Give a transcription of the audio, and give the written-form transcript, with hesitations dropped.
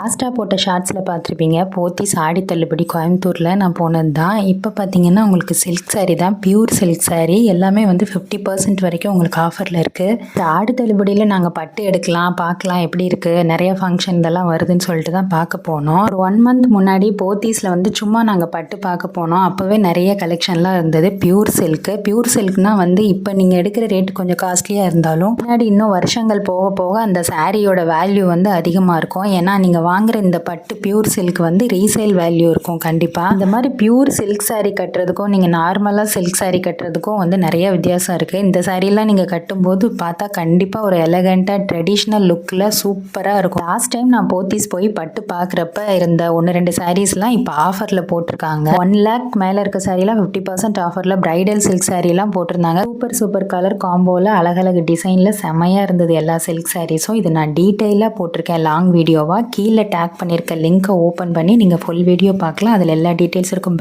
லாஸ்ட்டாக போட்ட ஷார்ட்ஸில் பார்த்துருப்பீங்க போத்தீஸ் ஆடி தள்ளுபடி கோயம்புத்தூரில் நான் போனது தான். இப்போ பார்த்தீங்கன்னா உங்களுக்கு சில்க் சாரீ தான், பியூர் சில்க் சாரீ எல்லாமே வந்து 50% வரைக்கும் உங்களுக்கு ஆஃபரில் இருக்குது. இந்த ஆடி தள்ளுபடியில் நாங்கள் பட்டு எடுக்கலாம் பார்க்கலாம் எப்படி இருக்குது, நிறைய ஃபங்க்ஷன் இதெல்லாம் வருதுன்னு சொல்லிட்டு தான் பார்க்க போனோம். ஒரு 1 மந்த் முன்னாடி போத்தீஸில் வந்து சும்மா நாங்கள் பட்டு பார்க்க போனோம். அப்போவே நிறைய கலெக்ஷன்லாம் இருந்தது பியூர் சில்க்கு. பியூர் சில்க்னால் வந்து இப்போ நீங்கள் எடுக்கிற ரேட் கொஞ்சம் காஸ்ட்லியாக இருந்தாலும் முன்னாடி இன்னும் வருஷங்கள் போக போக அந்த சாரியோட வேல்யூ வந்து அதிகமாக இருக்கும். ஏன்னா நீங்கள் வாங்குற இந்த பட்டு பியூர் சில்க் வந்து ரீசேல் வேல்யூ இருக்கும் கண்டிப்பாக. இந்த மாதிரி பியூர் சில்க் சாரீ கட்டுறதுக்கும் நீங்கள் நார்மலாக சில்க் சாரீ கட்டுறதுக்கும் வந்து நிறைய வித்தியாசம் இருக்குது. இந்த சாரீலாம் நீங்கள் கட்டும்போது பார்த்தா கண்டிப்பாக ஒரு எலகண்ட்டாக ட்ரெடிஷ்னல் லுக்கில் சூப்பராக இருக்கும். லாஸ்ட் டைம் நான் போத்தீஸ் போய் பட்டு பார்க்குறப்ப இருந்த 1-2 சாரீஸ்லாம் இப்போ ஆஃபரில் போட்டிருக்காங்க. 1 lakh மேலே இருக்க சாரீலாம் 50% ஆஃபரில் பிரைடல் சில்க் சாரீலாம் போட்டிருந்தாங்க. சூப்பர் கலர் காம்போவில் அழகழகு டிசைனில் செமையாக இருந்தது எல்லா சில்க் சாரீஸும். இது நான் டீட்டெயிலாக போட்டிருக்கேன் லாங் வீடியோவாக. கீழே டேக் பண்ணியிருக்க லிங்க்கை ஓப்பன் பண்ணி நீங்கள் ஃபுல் வீடியோ பார்க்கலாம். அதில் எல்லா டீட்டெயில்ஸ் இருக்கும்.